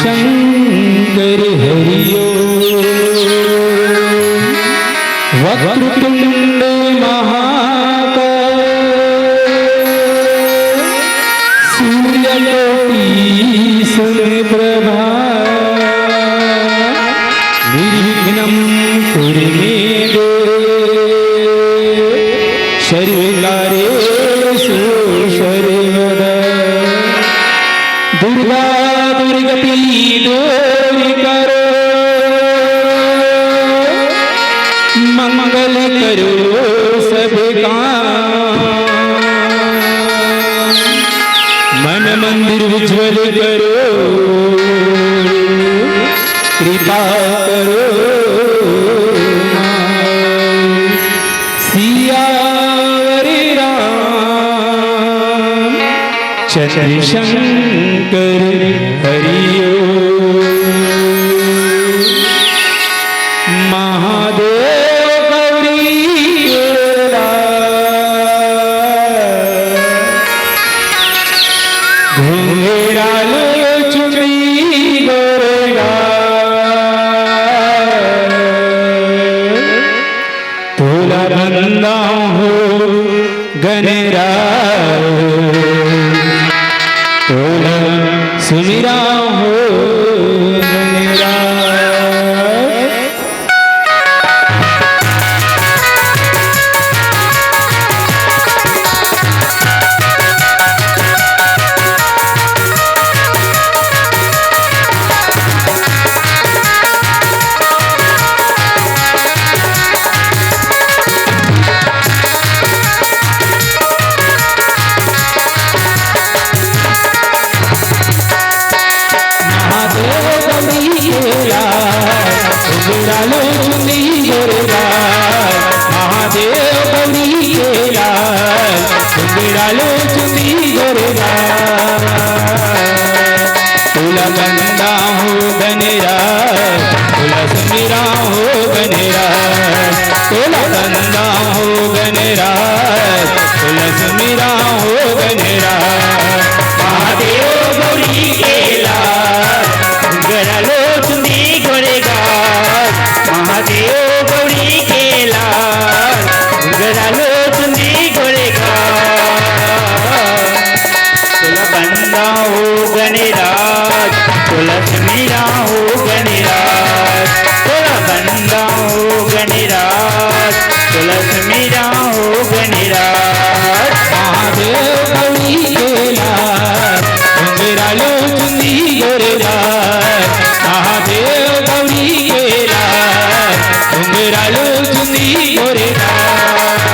शंकर हरियो वक्रतुंड महाकाय सूर्यकोटि समप्रभा निर्विघ्नं कुरु मे देव सर्वकार्येषु सर्वदा दुर्गा दुर्गति दूर करो मंगल करो सबका मन मंदिर उज्ज्वल करो कृपा करो सियावरी राम चंद्र शंकर हरियो महादेव गौरी घुंघरालो चुनरी गोरा तोला बंदा हो गणरा तोला सुमिरा हो गणरा उजड़ालो चुंदी गोरा महादेव गौरी केला उजड़ालो चुंदी गोरा तुला बंदा हूँ गणरा तुला सुमिरा हो गणराज तोला बंदा हो गणराज तोला सुमिरा हो गणराज महादेव गौरी के लाल घुंघरालो चुंदी गोरेगाज महादेव गौरी के लाल घुंघरालो चुंदी गोरेगाज तोला बंदा हो गणराज तोला सुमिरा हो गणराज तोला बंदा हो गणराज तोला सुमिरा हो गणराज महादेव गौरी के लाल घुंघरालो चुंदी गोरेगाज महादेव गौरी के लाल घुंघरालो चुंदी गोरेगाज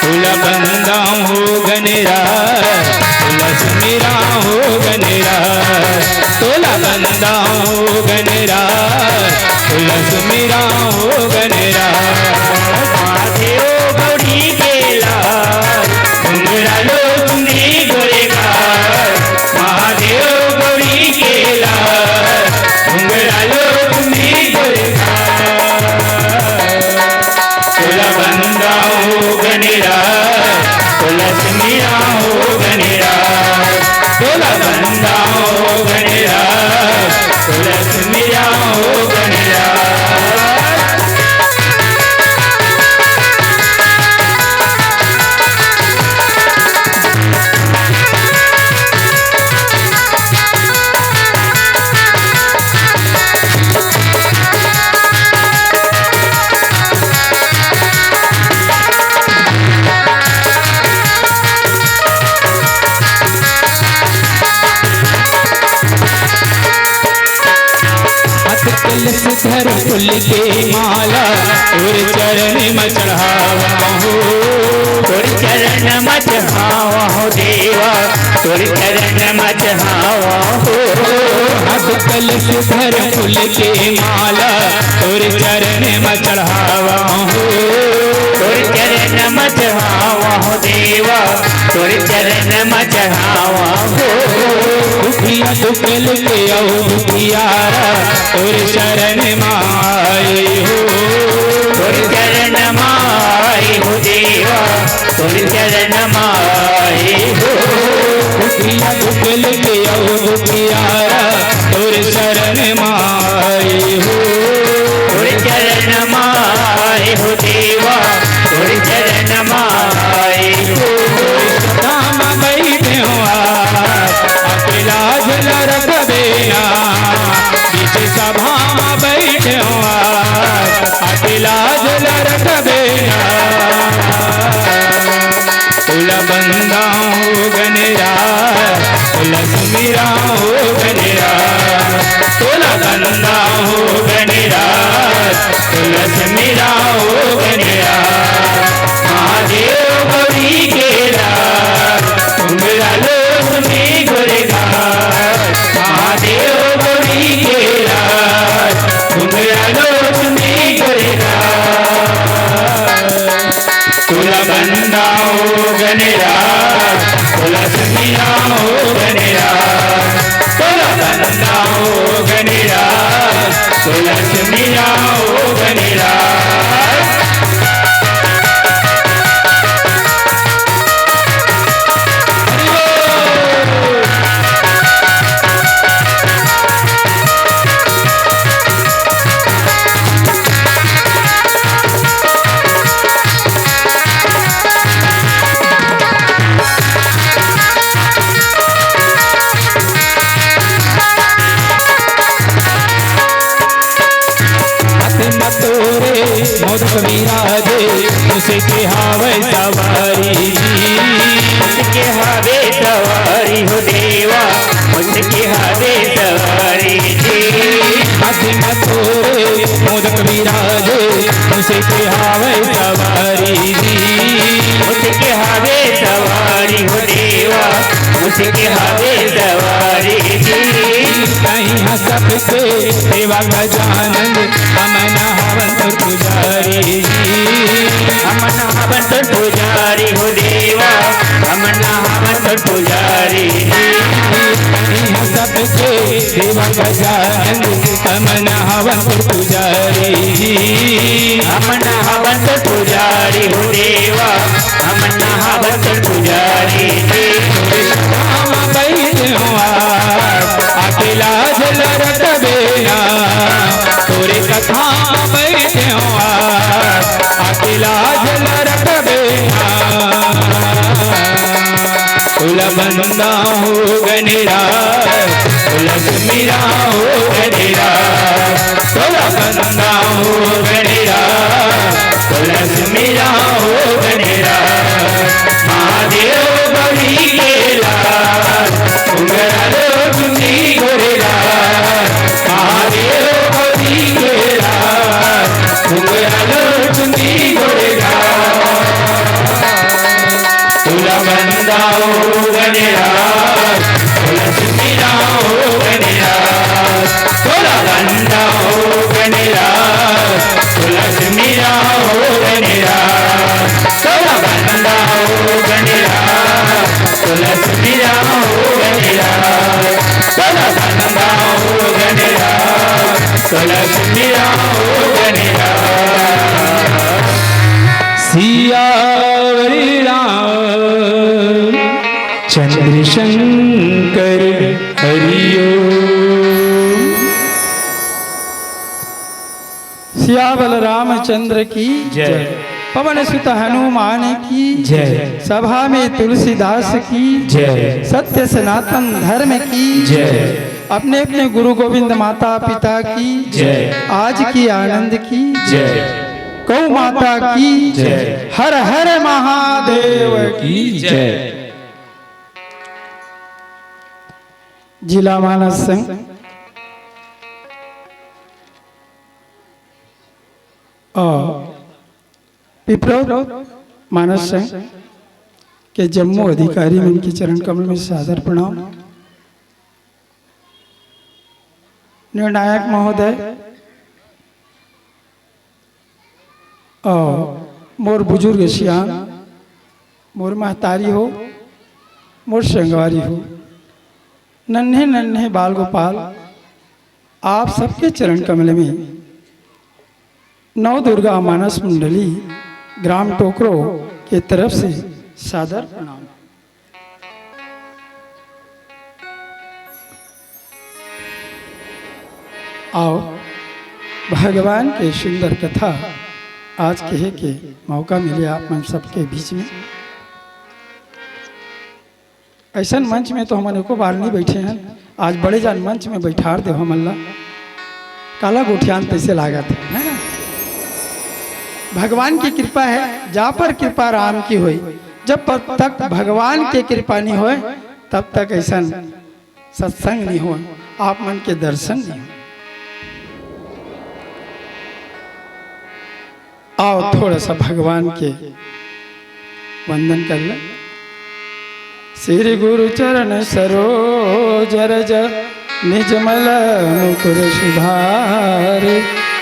तोला बंदा हो गणराज तोला सुमिरा हो गणराज तोला बंदा हो गणराज तोला सुमिरा हो गणराज महादेव गौरी के लाल घुंघरालो चुंदी गोरेगाज महादेव गौरी के लाल घुंघरालो चुंदी गोरेगाज तोला बंदा हो गणराज तोला सुमिरा हो गणराज तोला बंदा हो गणराज तोला सुमिरा हो गणराज कलश धर फूल के माला और चरण में चढ़ावा हो तोर चरण में चढ़ावा हो देवा तोर चरण में चढ़ावा हो अब कलश धर फूल के माला और चरण में चढ़ावा हो तोर चरण में चढ़ावा हो देवा तोर चरण में चढ़ावा हो दुखिया दुखल के औ दुखियारा तोर चरण माए हो तोर चरण माए हो देवा तोर चरण माए हो दुखिया दुखल के औ दुखियारा तोर चरण माए हो तोर चरण माए हो देवा तोर चरण माए हो धाम बैठे हो लाज न रख देना बीच सभा में बैठे हो लाज न रख देना तोला बंदा हो गणराज तोला सुमिरा हो गणराज तोला बंदा हो गणराज तोला सुमिरा हो गणराज महादेव गौरी के लाल घुंघरालो चुंदी गोरेगाज महादेव गौरी के लाल घुंघरालो चुंदी गोरेगाज तोला बंदा हो गणराज तोला सुमिरा हो गणराज तोला बंदा हो गणराज तोला सुमिरा हो गणराज मोदक विराजे उसके हावे सवारी उसके हावे सवारी हो देवा उसके हावे सवारी मोदक विराजे उसके हावे सवारी उसके हावे सवारी हो देवा उसके हावे सवारी कहीं सबसे देवा गजानन अमना हवन पुजारी अमना हवन पुजारी हो देवा अमना हवन पुजारी सबसे देवा गजानन हम नहावंत पुजारी, हम नहावंत पुजारी हो देवा, हम नहावंत पुजारी हम बैठे अकेला जल रटबेना तोरे कथा बैठे अकेला जल रटबेना कुल बंदा हो गनेरा लक्ष्मीरा हो गनेरा कुल बंदा हो गनेरा लक्ष्मीरा हो गनेरा महादेव बड़ी गेला उंगरा चुनी गोरेला महादेव बड़ी गेला उंगरा चुनी गोरेला तुला बंदा हो गनेरा लक्ष्मीरा हो गनेरा तुला बंदा हो गनेरा लक्ष्मीरा हो गनेरा तुला बंदा हो गनेरा लक्ष्मीरा हो गनेरा तुला बंदा हो गनेरा लक्ष्मीरा हो गनेरा सियावरी राम चंद्रशंकर हरिओ। सियावल रामचंद्र की जय। पवन सुत हनुमान की जय। सभा में तुलसीदास की जय। सत्य सनातन धर्म की जय। अपने अपने गुरु गोविंद माता पिता की जय। आज की आनंद की जय। गौ माता की जय। हर हर महादेव की जय। जिला मानस संघ और पिपरो मानस संघ के जम्मू अधिकारी में इनके चरण कमल में सादर प्रणाम। निर्णायक महोदय और मोर बुजुर्ग सियान, मोर महतारी हो, मोर संगवारी हो, नन्हे नन्हे बाल गोपाल, आप सबके चरण कमल में नव दुर्गा मानस मंडली ग्राम टोकरो के तरफ से सादर प्रणाम। आओ भगवान के सुंदर कथा आज कहे के मौका मिले आप मन सबके बीच में। ऐसा मंच में तो हम अनेकों बार नहीं बैठे हैं, आज बड़े जान मंच में बैठार दे हम अल्लाह काला गोठियान तैसे लागत है ना। भगवान की कृपा है, जा पर कृपा राम की होई, जब तक भगवान के कृपा नहीं होए तब तक ऐसा सत्संग नहीं हो, आप मन के दर्शन नहीं हो। आओ थोड़ा सा भगवान के वंदन कर ले। श्री गुरु चरण सरोज रज निजमल मुकुर सुधारे,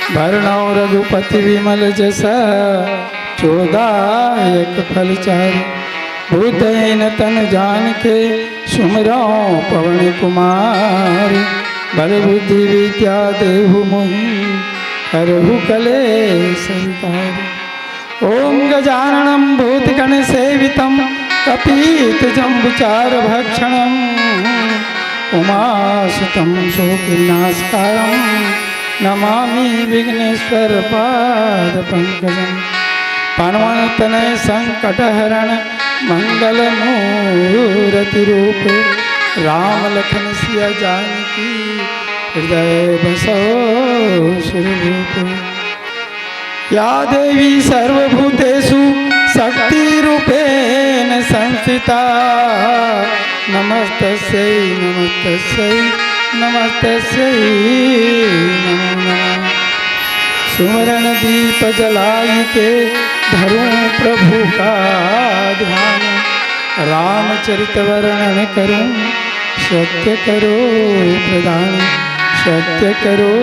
भरणौ रघुपति विमल जस चोदायक फल चारि, बुद्धहीन तन जान के सुमिरौ पवन कुमार, बल बुद्धि विद्या देहु मोहि हरहु कलेश विकारी। ओम गजाननं भूतगण सेवितं कपीतजम्बुचार भक्षणं, उमासुतं शोकविनाशकारं नमामि विघ्नेश्वर पाद पंकजं। पवनतनय संकटहरण मंगल मूर्ति रूप, राम लखन सिया जानकी हृदय बसो सुरभूप। या देवी सर्वभूतेषु शक्तिरूपेण संस्थिता, नमस्तस्यै नमस्तस्यै नमस्तस्यै नमो नमः। सुमरन दीप जलाई के धरूं प्रभु का ध्यान, रामचरित वर्णन करूं सत्य करो प्रदान, सत्य करो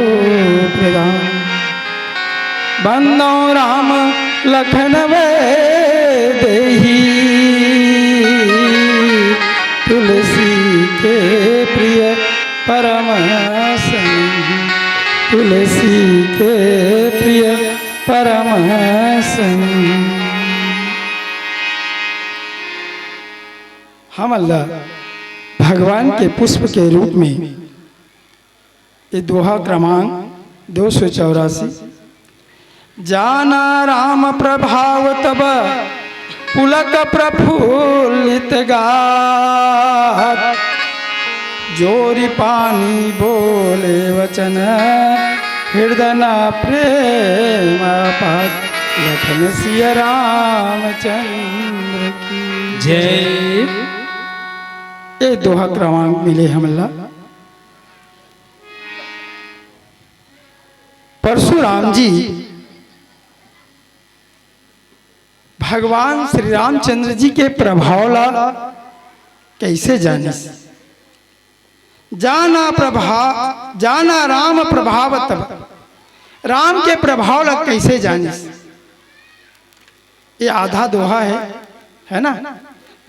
प्रदान। बंदो राम लखन देही, तुलसी के प्रिय परम स्नेही। तुलसी के प्रिय परम संग। हम अल्लाह भगवान के पुष्प के रूप में ये दोहा क्रमांक 284। जाना राम प्रभाव तब पुलक प्रफुल्लित गात, जोरी पानी बोले वचन हृदय न प्रेम पात, लखन सिया रामचंद्र की जय। ये दोहा क्रमांक मिले हमला। परशुराम जी भगवान श्री रामचंद्र जी के प्रभाव ला कैसे जाने? जाना राम प्रभाव तब, राम के प्रभाव ला कैसे जाने? ये आधा दोहा है ना।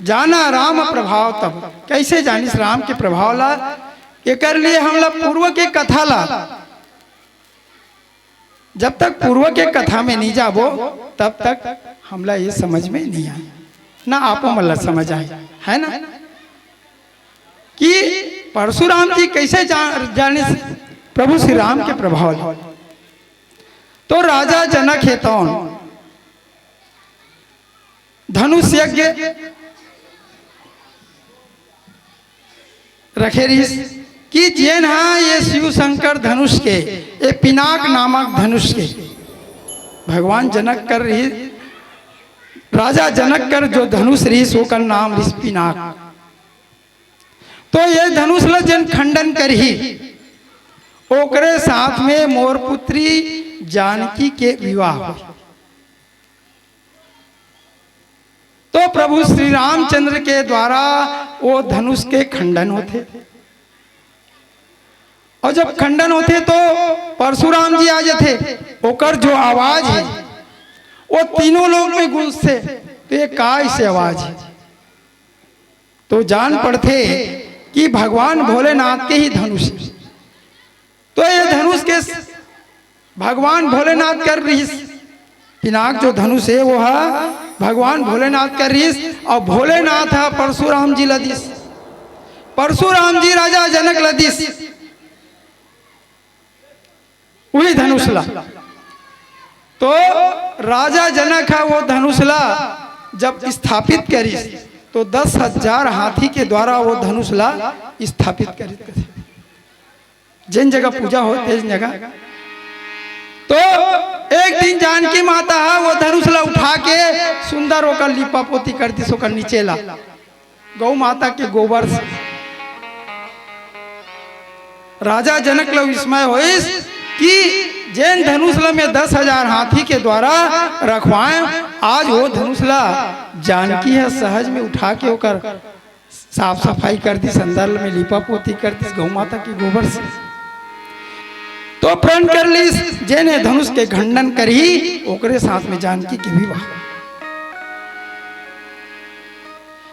जाना राम प्रभाव तब, कैसे जानिस राम के प्रभाव ला? ये कर लिए हम लोग पूर्व के कथा ला। जब तक पूर्व के कथा में नहीं जाबो तब तक हमला ये समझ में नहीं आए, ना आपो मतलब समझ आए, है ना, कि परशुराम जी कैसे जाने प्रभु श्री राम के प्रभाव। तो राजा जनक है तौन धनुष यज्ञ रखे रही कि जैन हाँ ये शिव शंकर धनुष के, ये पिनाक नामक धनुष के भगवान जनक कर रही, राजा जनक कर जो धनुष रही सो का नाम रही पिनाक। तो ये धनुष ल जन खंडन कर ही ओकरे साथ में मोर पुत्री जानकी के विवाह हो। तो प्रभु श्री रामचंद्र के द्वारा वो धनुष के खंडन होते, और जब खंडन होते तो परशुराम जी आ जाते, ओकर जो आवाज है वो तीनों लोग में गूंजते। तो ये काय से आवाज है? तो जान पड़ते कि भगवान भोलेनाथ के ही धनुष। तो ये धनुष के भगवान भोलेनाथ कर रही, पिनाक जो धनुष है वो है भगवान भोलेनाथ का रीस, और भोलेनाथ है परशुराम जी लदिस, परशुराम जी राजा जनक लदिस, वही धनुषला। तो राजा जनक है वो धनुषला जब स्थापित करी तो 10,000 हाथी के द्वारा वो धनुषला स्थापित करी, जिन जगह पूजा होती है जगह। तो एक दिन जानकी माता है वो धनुषला उठा के सुंदर होकर लिपा पोती करती, सोकर नीचे ला गौ माता के गोबर से। राजा जनक लो विस्मय होइस कि जैन धनुषला में 10,000 हाथी के द्वारा रखवाए, आज वो धनुषला जानकी है सहज में उठा के होकर साफ सफाई कर दी, संदर्भ में लिपा पोती कर दी गौ माता के गोबर से। तो प्रण कर ली जेने धनुष के खंडन करी, ओकरे साथ में जानकी के विवाह।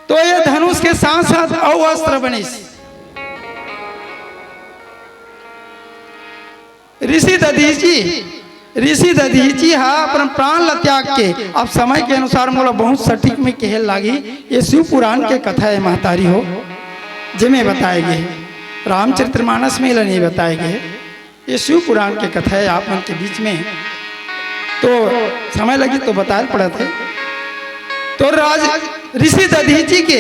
तो ये धनुष के साथ साथ अस्त्र बने। ऋषि दधीची हा अपन प्राण ल त्याग के, अब समय के अनुसार मोला बहुत सटीक में कहल लागी, ये शिव पुराण के कथा है महतारी हो, जिमें बताए गए रामचरितमानस में नहीं बताए गए, ये शिव पुराण के कथा है आप मन के बीच में। तो समय लगी तो बताए पड़ा थे। तो ऋषि दधीची के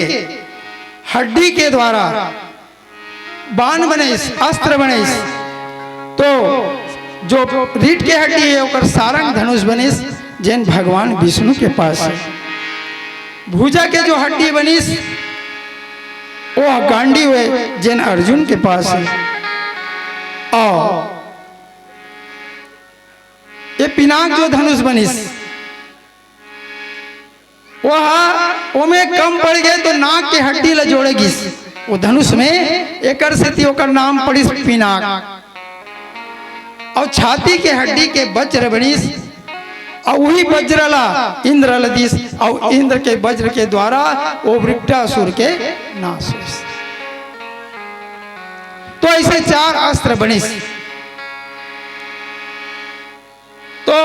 हड्डी के द्वारा बाण बने, अस्त्र बने। तो जो रीढ़ के हड्डी है ओकर सारंग धनुष बने, जैन भगवान विष्णु के पास है। भुजा के जो हड्डी बनीस वो गांडी हुए, जैन अर्जुन के पास है। और ये पिनाक जो धनुष बनीस वो में कम पड़ गए तो नाक के हड्डी ला जोड़ेगी वो धनुष में, एक ओकर नाम पड़ी पिनाक। और छाती के हड्डी के वज्र बनीस, और वही वज्रला इंद्र लदीस, और इंद्र के वज्र के द्वारा वो वृक्षासुर के नाश हो। तो ऐसे 4 अस्त्र बनीस। तो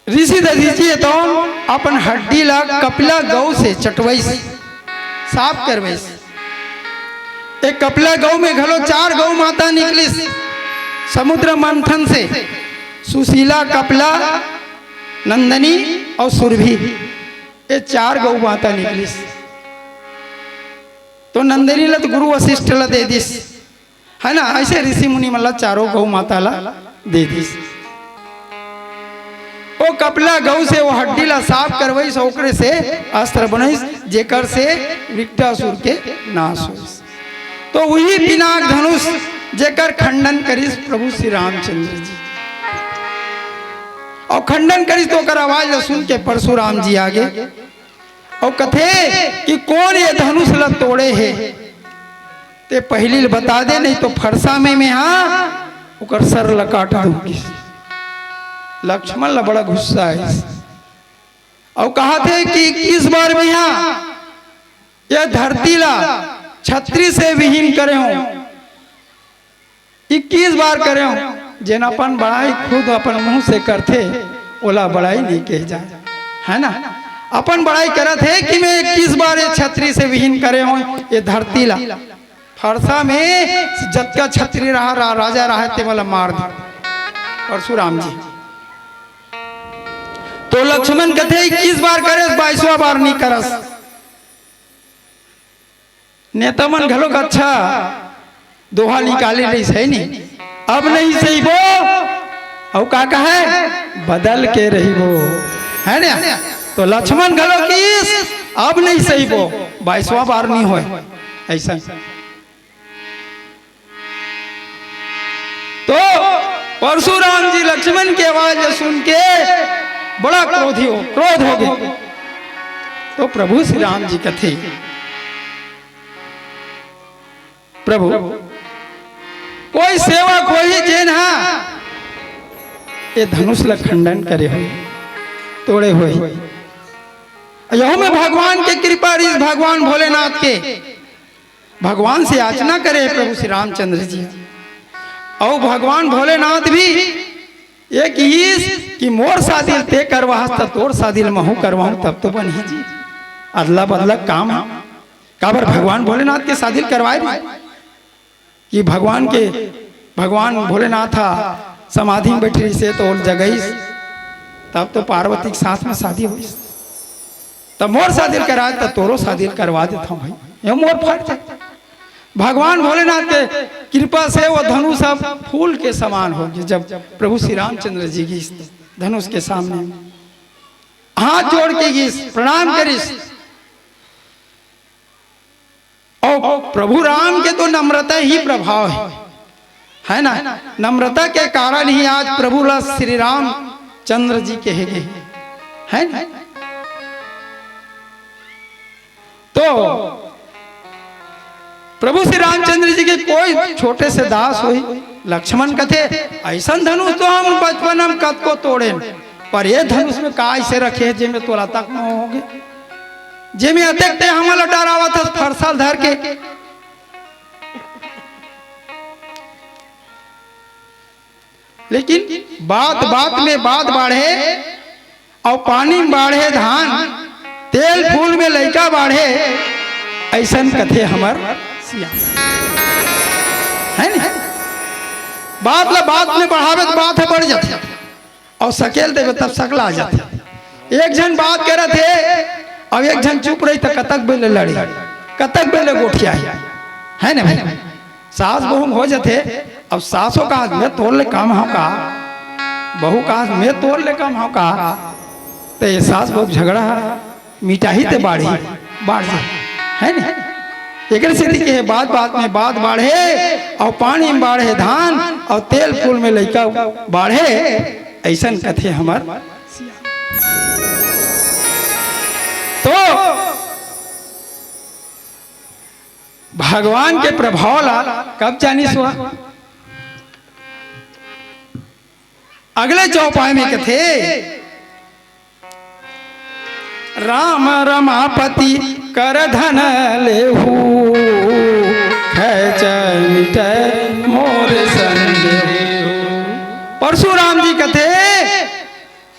ऋषि दधीचिए तो अपन हड्डी ला कपिला गौ से चटवई साफ करवई। एक कपिला गौ में घलो 4 गौ माता निकली समुद्र मंथन से, सुशीला, कपिला, नंदनी और सुरभि, ये 4 गौ माता निकली। तो नंदनी ला तो गुरु वशिष्ठ ला दे दिस, है ना। ऐसे ऋषि मुनि मतलब 4 गौ माता ला दे दिस। वो कपिला गौ से वो हड्डी ला साफ करवई, ओकरे से अस्त्र बनईस जेकर से विकटासुर के नाश होइस। तो वही पिनाक धनुष जेकर खंडन करिस प्रभु श्री रामचंद्र जी, और खंडन करिस तो ओकर आवाज ला सुन के परशुराम जी आगे और कथे कि कौन ये धनुष ला तोड़े है, ते पहली बता दे, नहीं तो फरसा में हाँ ओकर सर ला काट दूंगी। लक्ष्मण ला बड़ा गुस्सा है और कहा थे कि 21 बार में यहाँ यह धरती ला छत्री से विहीन करे हो, 21 बार करे हो। जिन अपन बड़ाई खुद अपन मुंह से करते ओला बड़ाई नहीं कह जाए, है ना। अपन बड़ाई करत है कि मैं 21 बार ये छत्री से विहीन करे हो ये धरती ला। फरसा में जब का छत्री रहा राजा रहा ते वाला मार दे परशुराम जी। तो लक्ष्मण कहते 21 बार करे, 22वां बार नहीं करस। नेता मन घलो अच्छा दोहा निकाले रही है नहीं, अब नहीं सही वो और का है बदल के रही वो, है ना। तो लक्ष्मण घलो किस अब नहीं सही वो 22वां बार नहीं होए ऐसा। तो परशुराम जी लक्ष्मण की आवाज सुन के बड़ा क्रोध हो गए। तो प्रभु श्री राम जी कथे प्रभु कोई सेवक हो ही जेन ये धनुष ला खंडन करे हो तोड़े हो, यह में भगवान के कृपा इस भगवान भोलेनाथ के भगवान से याचना करे प्रभु श्री रामचंद्र जी। और भगवान भोलेनाथ भी एक कि मोर शादी ते करवा तोर शादी महू करवाऊं तब तो बनी जी। अदला बदला काम काबर भगवान भोलेनाथ के शादी करवाए कि भगवान भोलेनाथ था समाधि में बैठी से तो जगह तब तो पार्वती के साथ में शादी हुई, तब मोर शादी कराए तब तोरो शादी करवा देता हूँ भाई, ये मोर फट जाए। भगवान भोलेनाथ के कृपा से वो धनुष अब फूल के समान होगी। जब प्रभु श्री रामचंद्र जी की धनुष के सामने हाथ जोड़ के प्रणाम करिस, और प्रभु राम के तो नम्रता ही प्रभाव है ना। नम्रता के कारण ही आज प्रभु श्री राम चंद्र जी कहे गए है ना। तो प्रभु श्री रामचंद्र जी के कोई छोटे से दास हुई लक्ष्मण कथे ऐसा धनुष तो हम बचपन हम कद को तोड़े, पर ये धनुष में का ऐसे रखे जे में तोला तक न होगे, जे में अतकते हम लटारावा था फरसाल धर के। लेकिन बात में बात बढ़े और पानी में बढ़े धान, तेल फूल में लइका बढ़े, ऐसा कथे हमार है ना। बात में बढ़ावे तो बात है बढ़ जाती और सकेल देवे तब सकला आ जाती। एक जन बात कह रहे थे अब एक जन चुप रही तो कतक बेले लड़ी कतक बेले गोठिया है ना भाई। सास बहू हो जाते, अब सासों का मैं तोड़ ले काम हाँ का, बहू का मैं तोड़ ले काम हाँ का, तो ये सास बहुत झगड़ा मिटाही ते बाढ़ है ना। एक स्थिति के बात में बात बाढ़े और पानी में बाढ़े धान और तेल फूल में लइका बाढ़े, ऐसा कथे हमार। तो भगवान के प्रभाव ला कब जानी सुहा अगले चौपाई में कथे राम रमापति कर धन लेहू खेच मिटे मोर संदेहू। परशुराम जी कहते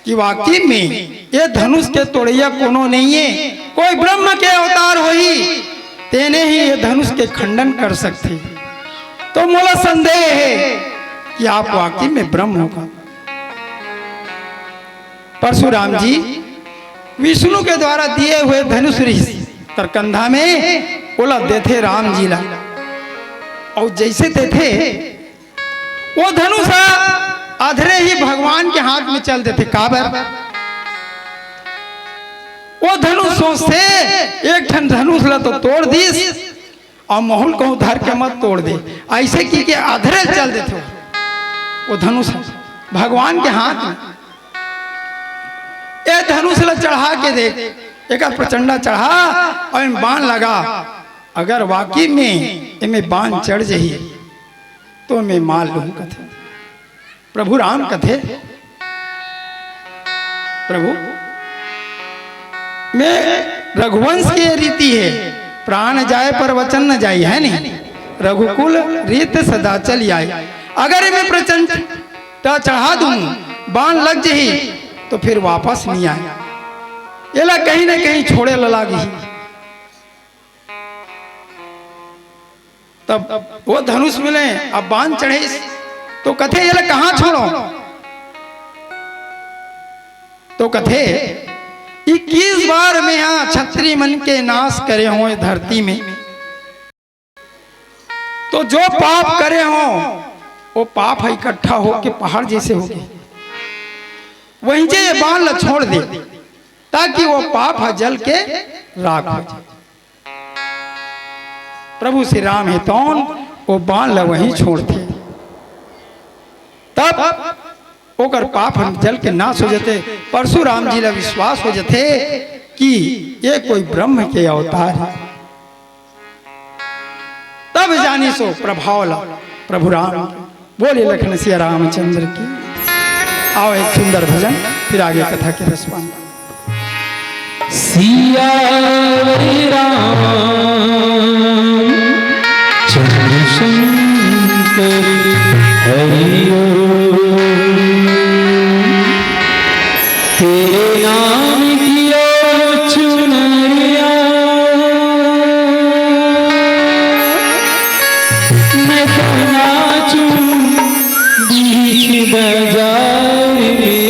कि वाकई में ये धनुष के तोड़िया कोनो नहीं है, कोई ब्रह्म के अवतार होई तेने ही ये धनुष के खंडन कर सकते। तो मोला संदेह है कि आप वाकई में ब्रह्म होगा। परशुराम जी विष्णु के द्वारा दिए हुए धनुष तरकंधा में बोला देते राम जी ला, और जैसे देते वो धनुष आधरे ही भगवान के हाथ में चल देते। काबर वो धनुष सोचते एक ठन धनुष ला तो तोड़ दीस और मोहन को धर के मत तोड़ दे, ऐसे की के आधरे चल देते। वो धनुष भगवान के हाथ में ये धनुष ला चढ़ा के देख, एक प्रचंडा चढ़ा और बाण लगा। अगर वाकई में इनमें बाण चढ़ जाइए तो मैं मार लूं। कथे प्रभु राम कथे प्रभु में रघुवंश की रीति है, प्राण जाए पर वचन न जाए, है नहीं। रघुकुल रीत सदा चल आए। अगर इनमें प्रचंड चढ़ा दूं बाण लग जाए तो फिर वापस नहीं आए, ये ला कहीं ना कहीं छोड़े लागी। तब वो धनुष मिले, अब बाण चढ़े तो कथे ये ला कहां छोड़ो। तो कथे 21 बार में यहाँ क्षत्रिय मन के नाश करे हो धरती में, तो जो पाप करे हो वो पाप है इकट्ठा हो के पहाड़ जैसे हो गए, वहीं से ये बाण ला छोड़ दे ताकि वो पाप है जल के राख हो जाए। प्रभु श्री राम है तौन वो बाण ला वहीं छोड़ते, तब ओकर पाप जल के नाश हो जाते। परशुराम जी ला विश्वास हो जाते कि ये कोई ब्रह्म के अवतार है। तब जानी सो प्रभाव ला प्रभु राम बोले लखन सिया रामचंद्र की। आओ एक सुंदर भजन, फिर आगे कथा के रसपान। सिया राम चंद्र शंकर हरिओ, तेरे नाम किया चुनरिया, मैं तो नाचूं बीच बाजार में,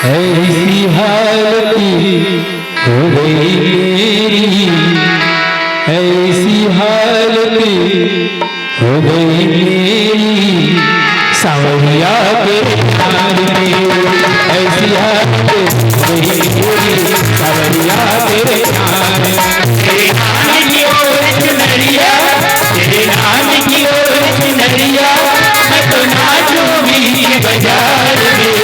ऐसी हालत हो गई मेरी, ऐसी हालत हो गई मेरी, सावरिया के प्यार में, ऐसी हालत हो गई मेरी, सावरिया तेरे प्यार में। तेरे नाम की ओर चुनरिया, तेरे नाम की ओर चुनरिया, मैं तो नाचूं बीच बाजार में,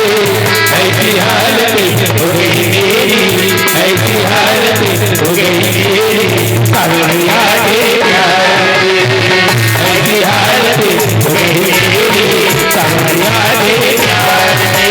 ऐसी हालत हो गई मेरी, ऐसी हालत हो गई मेरी, सावरिया तेरे प्यार में, ऐसी हालत हो गई मेरी, सावरिया तेरे प्यार में।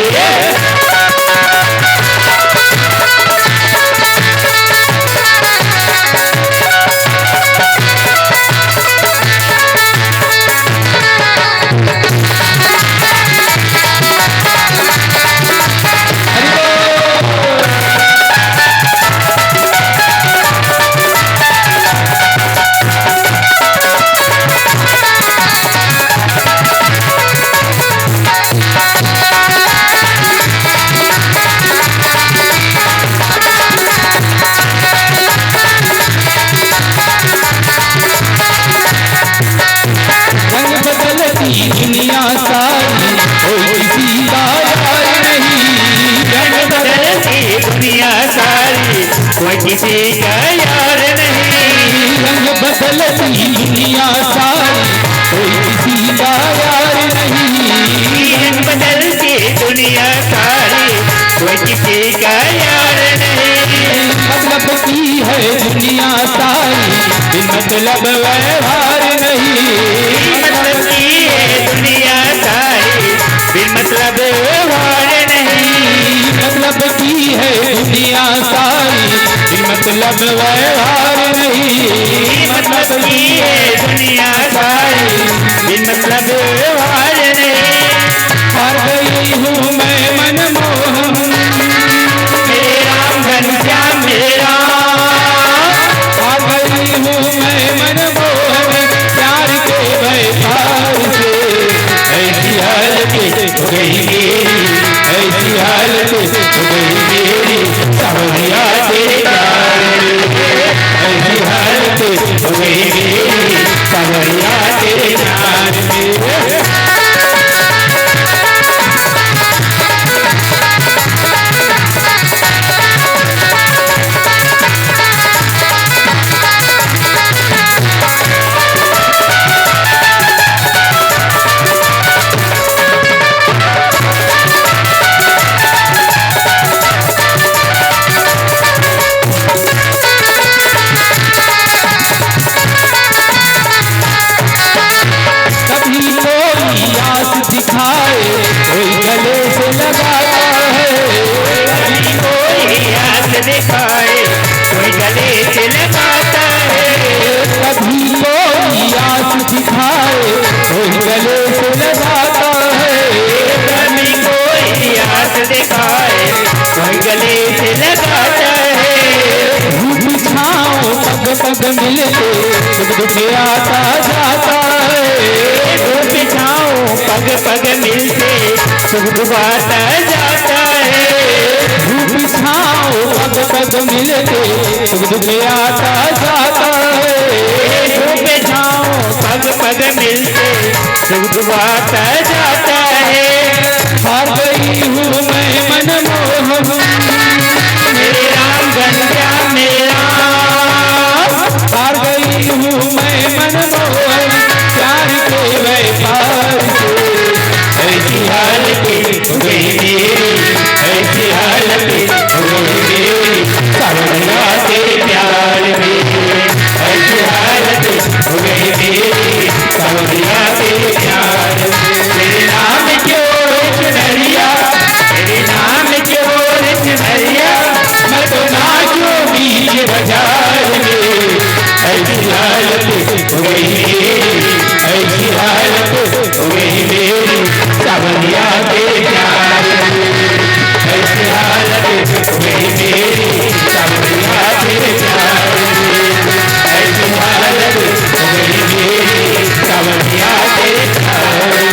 दुनिया सारी कोई किसी का यार नहीं, रंग बदलती दुनिया सारी कोई किसी का यार नहीं, रंग बदलती दुनिया सारी कोई किसी का यार नहीं, रंग बदलती दुनिया सारी कोई किसी का यार नहीं। मतलब की है दुनिया सारी, मतलब व्यवहार नहीं, मतलब की है दुनिया सारी, मतलब व्यवहार नहीं, मतलब की है दुनिया सारी, मतलब व्यवहार नहीं, मतलब की है दुनिया सारी, मतलब व्यवहार हो गई मेरी, ऐसी हालत हो गई मेरी सावरिया तेरे प्यार में, ऐसी हालत हो गई मेरी सावरिया तेरे प्यार में। दिखाए कोई गले से लगाता है, कभी कोई आस दिखाए कोई गले से लगाता है, कभी कोई आस दिखाए कोई गले से लगाता है, कभी कोई आस दिखाए कोई गले से लगाता है। धूप छाँव पग पग मिलते सुख दुख आता जाता है, धूप छाँव पग पग मिलते सुख दुख आता जाता है, धूप छाँव पग पग मिलते सुख दुख आता जाता है, धूप छाँव पग पग मिलते सुख दुख आता जाता है। हार गई हूँ मैं मनमोहन मेरे राम बन जा मेरा, हार गई हूँ मैं मनमोहन प्यार के व्यापार से, ऐसी हालत हो गई मेरी, ऐसी हालत हो गई मेरी सावरिया तेरे प्यार में, ऐसी हालत हो गई मेरी सावरिया तेरे प्यार में। तेरे नाम क्यों चुनरिया, तेरे नाम क्यों चुनरिया, मैं तो नाचूं बीच बाजार में, ऐसी हालत हो गई मेरी, ऐसी हालत हो गई मेरी सावरिया तेरे प्यार में, ऐसी हालत हो गई मेरी सावरिया तेरे प्यार में, ऐसी हालत हो गई मेरी सावरिया तेरे प्यार में।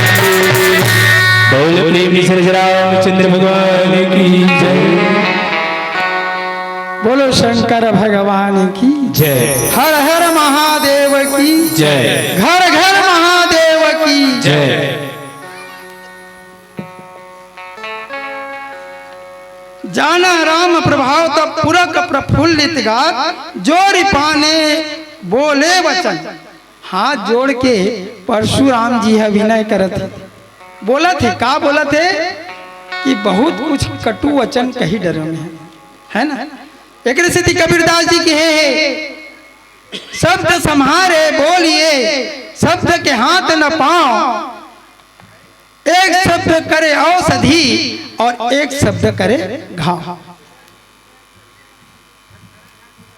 बोल प्रेमी श्री रामचंद्र भगवान की जय, बोलो शंकर भगवान की जय हर हर महादेव की जय घर घर महादेव की जय। जाना राम प्रभाव तब पुरक प्रफुल्लित गात, जोरी पाने बोले वचन। हाथ जोड़ के परशुराम जी अभिनय करत थे, बोला थे का बोला थे कि बहुत कुछ कटु वचन कही डरो में है ना। एक स्थिति कबीरदास जी की है, शब्द संहारे बोलिए शब्द के हाथ न पाओ, एक शब्द करे औषधि और एक शब्द करे घाव,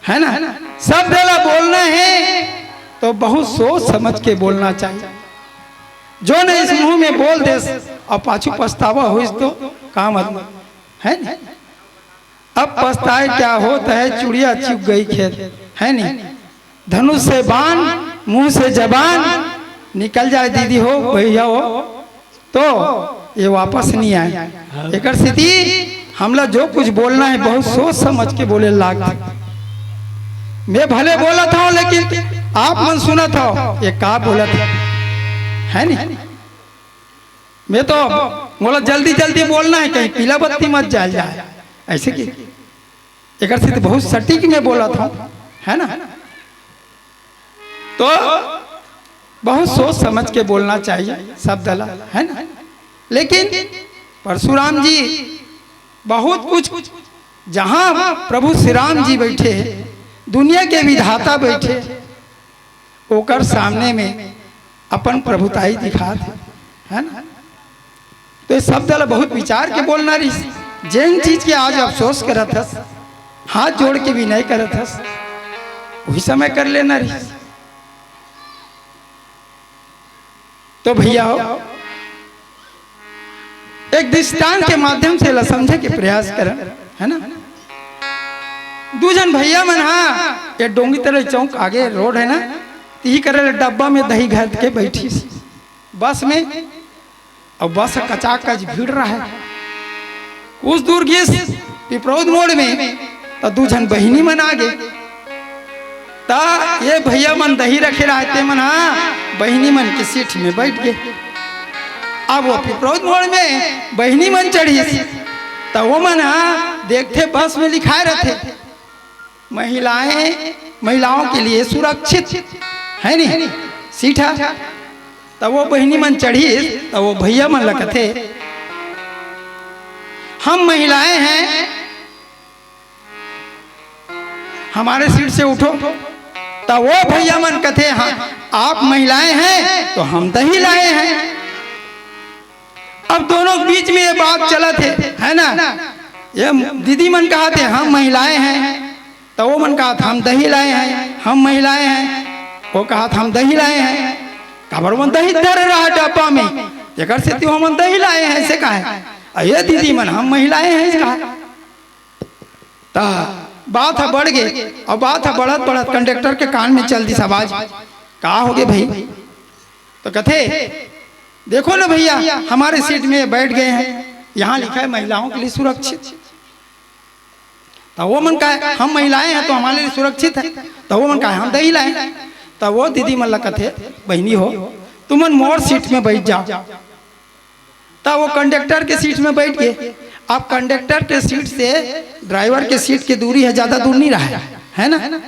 है ना। शब्द बोलना है तो बहुत सोच समझ के बोलना चाहिए, जो नहीं इस मुंह में बोल दे और पाछू पछतावा हो तो काम है ना। अब पछताए क्या होता है, चुड़िया चुग गई खेत है नहीं। धनुष से बाण मुंह से जबान निकल जाए दीदी हो भैया हो तो ये वापस नहीं आए। एक स्थिति हमला जो कुछ बोलना है बहुत सोच समझ के बोले लाग। मैं भले बोला था लेकिन आप मन सुना था ये का बोला था है नहीं। मैं तो बोला जल्दी जल्दी बोलना है कहीं पीला बत्ती मत जल जाए ऐसे की। एक स्थिति बहुत सटीक में बोला था है ना। तो बहुत सोच समझ के बोलना चाहिए शब्द है ना। लेकिन परशुराम जी बहुत कुछ जहां प्रभु श्री राम जी बैठे दुनिया के विधाता बैठे ओकर सामने में अपन प्रभुताई दिखा थे है ना। तो इस शब्द बहुत विचार के बोलना रही। जिन चीज के आज अफसोस करत हस हाथ जोड़ के भी नहीं करत हस वही समय कर लेना रही। तो भैया हो एक दृष्टांत के माध्यम से समझे के प्रयास कर है ना। दूजन भैया मन हाँ ये डोंगी तरह चौक आगे रोड है ना ती करे डब्बा में दही घर के बैठी बस में और बस कचाकच भीड़ रहा है। कुछ दूर गिस पिपरौद मोड़ में तो दू झन बहिनी मन आ गए। ता ये भैया मन दही रखे रहते मन, हाँ बहिनी मन के सीट में बैठ गए। अब वो पिपरौद मोड़ में बहिनी मन चढ़ी तो वो मन हाँ देखते बस में लिखाए रहते महिलाओं के लिए सुरक्षित है नहीं सीट है। तो वो बहिनी मन चढ़ी तो वो भैया मन लगते हम महिलाएं हैं, हमारे सीट से उठो। तो वो भैया मन कहते हाँ आप महिलाएं हैं तो हम दही लाए हैं। अब दोनों के बीच में ये बात चला थे है ना। ये दीदी मन कहा थे हम महिलाएं हैं, तो वो मन कहा था हम दही लाए हैं। हम महिलाएं हैं, वो कहा था हम दही लाए हैं। काबर मन दही धर रहा डब्बा में, जेकर से त्यो हम दही लाए हैं ऐसे कहा। ये दीदी मन हम महिलाएं हैं इसका। तो बात है बढ़ गई और बात है बढ़त बढ़त कंडक्टर के कान में चल दी आवाज, कहा हो गए भाई। तो कहते देखो ना भैया हमारे सीट में बैठ गए हैं, यहाँ लिखा है महिलाओं के लिए सुरक्षित। तो वो मन कहा हम महिलाएं हैं तो हमारे लिए सुरक्षित है। तो वो मन कहा हम दही लाए। तो वो दीदी मन कहते बहनी हो तुम मन मोर सीट में बैठ जाओ। तो वो कंडक्टर के सीट में बैठ गए। अब कंडक्टर के सीट से ड्राइवर के सीट की दूरी है, ज्यादा दूर नहीं रहा है ना।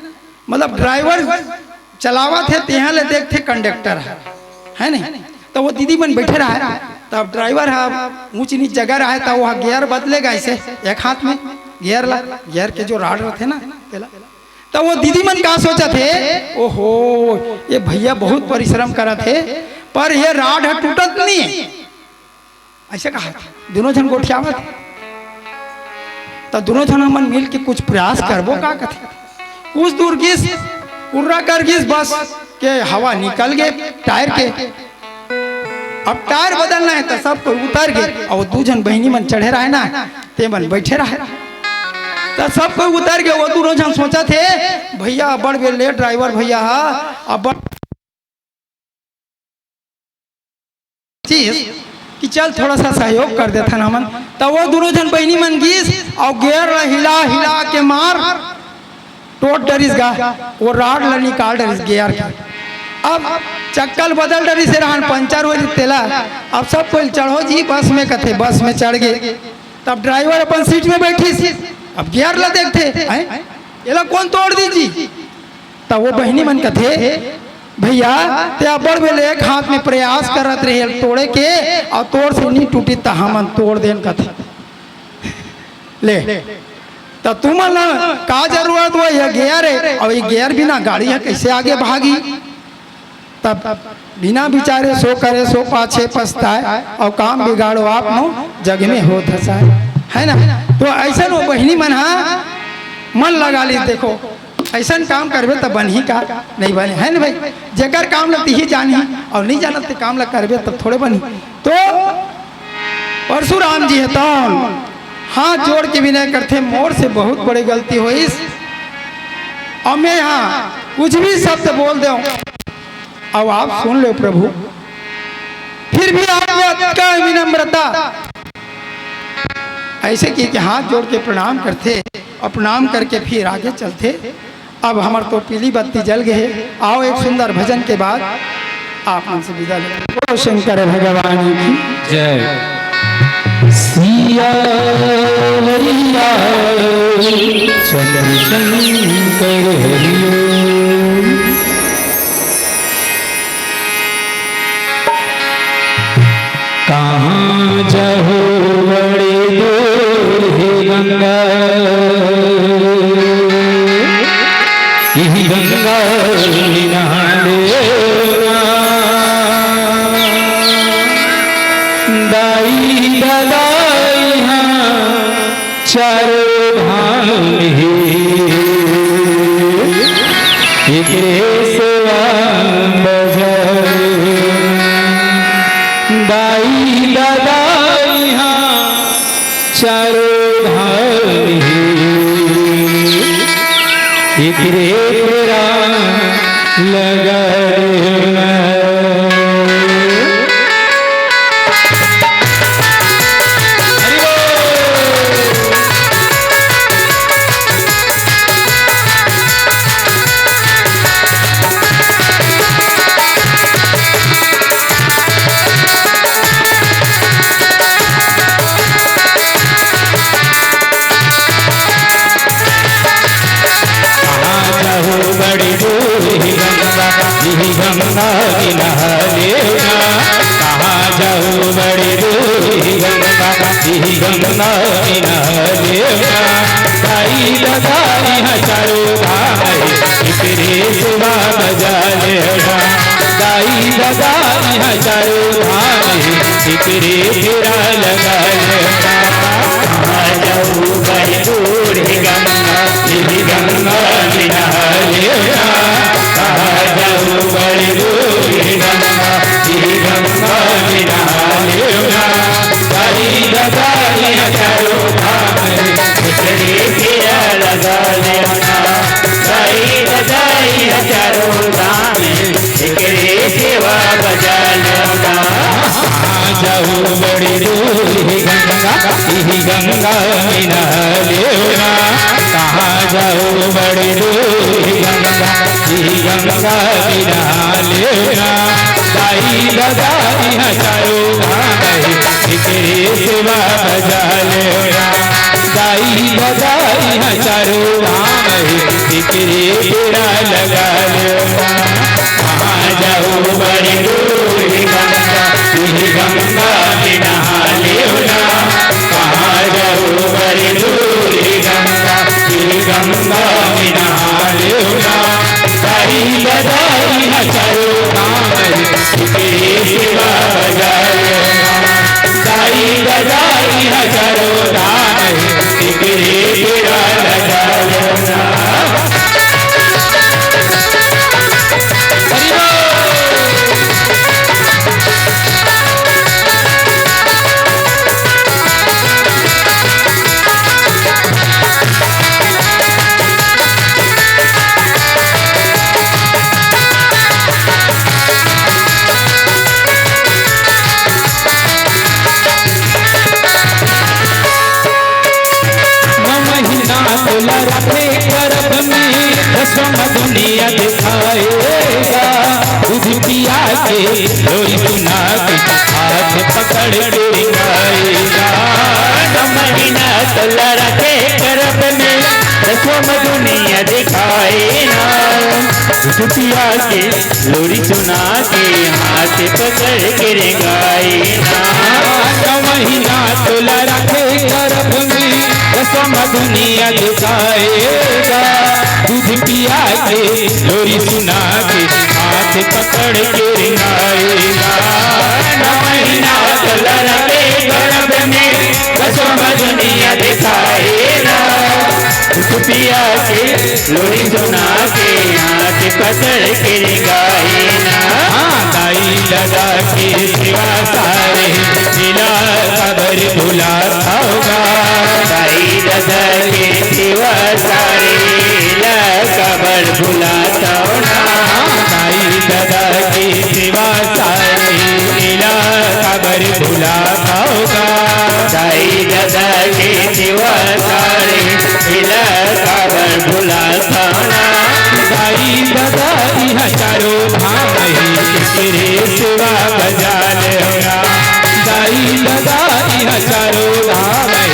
मतलब ड्राइवर चलावा थे त्यहाँ ले देखते कंडक्टर है नहीं। तो वो दीदी मन बैठे रहा है। तब ड्राइवर है ऊंच नीच जगह रहा है तो वह गियर बदलेगा ऐसे एक हाथ में गियर के जो राड रहते ना तेला। तो वो दीदी मन का सोचा थे ओहो ये भैया बहुत परिश्रम करा थे पर ये राड है टूटत नहीं है ऐसे कहा। दोनों जन गोठियावत तो दोनों जन मन मिल के कुछ प्रयास करबो का कथे। कुछ दूर गिस उर्रा कर गिस बस के हवा निकल गए टायर के। अब टायर बदलना है तो सब कोई उतर गए और दू जन बहिनी मन चढ़े रहे ना ते मन बैठे रहे। तो सब कोई उतर गए। वो दोनों जन सोचा थे भैया बड़ बेले ड्राइवर भैया अब कि चल थोड़ा सा सहयोग कर देता ना मन। तो वो दोनों जन बहनी मन गीस और गियर हिला हिला के मार टोट डरिस गा वो राड ला निकाल डरिस गियर के। अब चक्कल बदल डरी से रहन पंचर हो तेला। अब सब कोई चढ़ो जी बस में कथे बस में चढ़ गए। तब ड्राइवर अपन सीट में बैठी अब गियर ला देखते ये ला कौन तोड़ दीजी। तब वो बहनी मन कथे भैया ते बड़ बेले एक हाथ में प्रयास करत रहे तोड़े के और तोड़ से नहीं टूटी तो हम तोड़ देन कथे ले। तो तुम का जरूरत वो ये गियर है और ये गियर बिना गाड़ी है कैसे आगे भागी। तब बिना बिचारे सो करे सो पाछे पछताए और काम बिगाड़ो आप नो जग में हो धसाए है ना। तो ऐसा वो बहनी मन मन लगा ली देखो ऐसा काम करबे तो बन ही का नहीं बने है ना भाई। जेकर काम लगती ही जानी और नहीं जानते काम लग करबे तब थोड़े बनी। तो परशुराम जी है तो हाथ जोड़ के विनय करते मोर से बहुत बड़ी गलती हुई और मैं यहाँ कुछ भी शब्द बोल दो अब आप सुन लो प्रभु। फिर भी आपका विनम्रता ऐसे की कि हाथ जोड़ के प्रणाम करते और प्रणाम करके फिर आगे चलते। अब हमार तो पीली बत्ती जल गए। आओ एक सुंदर भजन के बाद आप हमसे विदा लें। शंकर भगवान की जय। सिया हरिया चंद्र शंकर हरियो कहाँ जाओ बड़े दूर है गंगा यही गंगा नहाने दाई दादाई चारों धाम एक सेवा बजाए दाई दादाई चारों धाम एक तेरा लगा गंगा मिनालेना दाई दादा यहाँ चारों धाम है तेरे सेवा बजा लेना दाई दादा यहाँ चारों धाम है तेरे फेरा लगा लेना जाऊ बड़ी दूर गंगा गंगा मिनालेना जाऊ बड़ी दूर गंगा गंगा मिनालेना दाई दादा यहाँ चारों धाम है तेरे फेरा लगा लेना दाई दाई हजारों धाम तेरे सेवा बजा लेना जाऊ बड़ी दूर गंगा गंगा मिनालेना कहाँ जाऊ बड़ी दूर गंगा गंगा मिनालेना दाई दादा यहाँ चारों धाम है तेरे सेवा बजा लेना दाई दादा यहाँ चारों धाम है तेरे फेरा लगा लेना कहाँ जाऊ बड़ी दूर गंगा गंगा मिनालेना कहाँ जाऊ बड़ी दूर गंगा गंगा मिनालेना दाई दादा यहाँ चारों धाम है तेरे सेवा बजा लेना दाई दादा यहाँ चारों धाम है तेरे फेरा लगा लेना रखे गर्भ में दसम दुनिया दिखाएगा दूध पिया के लोई सुना के हाथ पकड़ के दिखाएगा महीना तोला रखे गर्भ में दसम दुनिया दिखाएगा दूध पिया के लोरी सुना के हाथ पकड़ के रेंगाएगा महीना तोला रखे गर्भ में दसम दुनिया दिखाएगा दूध पिया के लोरी सुना के हाथ पकड़ के रिंगाएगा महीना तोला रखे गर्भ में दसम दुनिया दिखाएगा दूध पिया के लोरी सुना के हाथ पकड़ के रेंगाएगा दाई लगा के सेवा सारे मिला खबर भुला होगा दाई दादा के सेवा सारे खबर भुलाता दाई दादा की सेवा सारे मिला खबर भुला होगा दाई दादा के सेवा सारे खबर भुलाता दाई दादा यहाँ चारों धाम है तेरे सेवा बजा लेना दाई दादा यहाँ चारों धाम है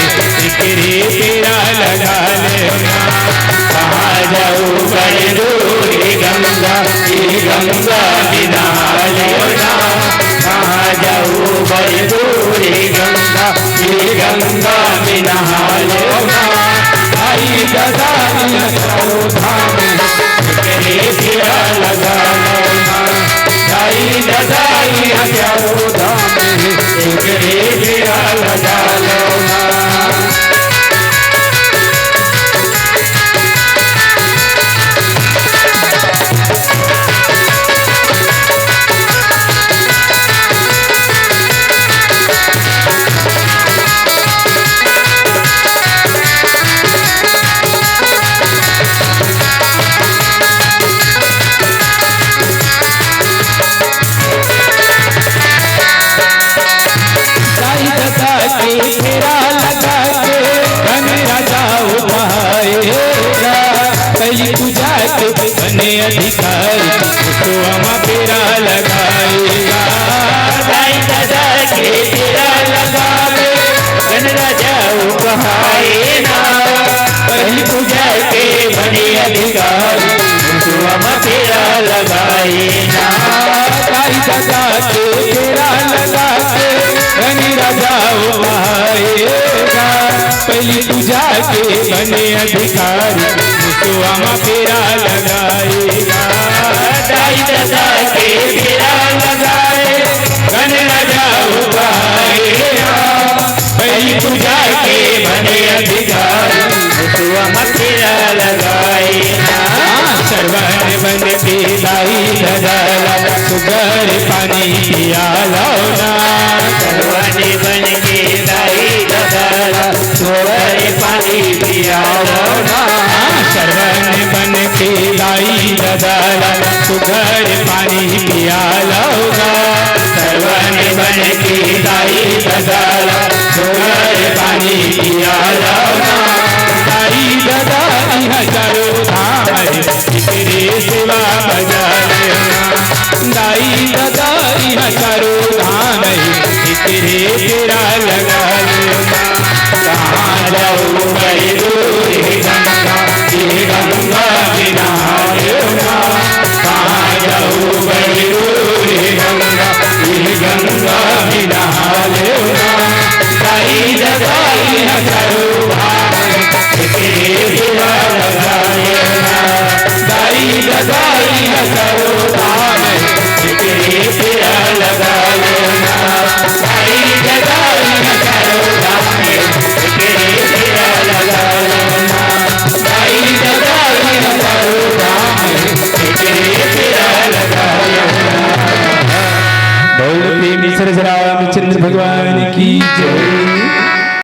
तेरे फेरा लगा लेना कहाँ जाऊ बड़ी दूर गंगा गंगा मिनालेना कहाँ जाऊ बड़ी दूर गंगा गंगा मिनालेना दाई दादा यहाँ चारों धाम तेरे फेरा लगा लेना दाई दादा यहाँ चारों धाम तेरे फेरा लगा लेना फेरा लगा के धन राजा उठाएगा पहली पूजा के बने अधिकारी तो हम फेरा लगाएगा दाई दादा के फेरा लगा के धन राजा उठाएगा पहली पूजा के बने अधिकारी तो हम फेरा लगाएगा दाई दादा के फेरा लगा के धन राजा उठाएगा पूजा के बने अधिकारी मुसुआमा फेरा लगाएगा। दाई दादा के फेरा लगाए गन राजा उगाएगा। बड़ी पूजा के बने अधिकारी मुसुआमा फेरा लगाएगा। सरवन बन के लाई धराला सुगर पानी पिया लौना। सरवन बन के लाई धराला सुगर पानी पिया लौना। सरवन बन के लाई धराला सुगर पानी पिया लौना। सरवन बन के लाई धराला सुगर पानी पिया लौना। दाई दादा हजारो धाम तेरे सेवा बजाए। दाई दादा हजारो धाम तेरे तेरा लगा लेना। कहाँ जाऊँ बड़ी दूर गंगा ये गंगा बिना लेना। कहाँ जाऊँ बड़ी दूर गंगा ये गंगा बिना लेना। दाई दाई हजारो तेरे सेवा लगाएगा। दाई दाई हजारो धाम तेरे सेवा लगा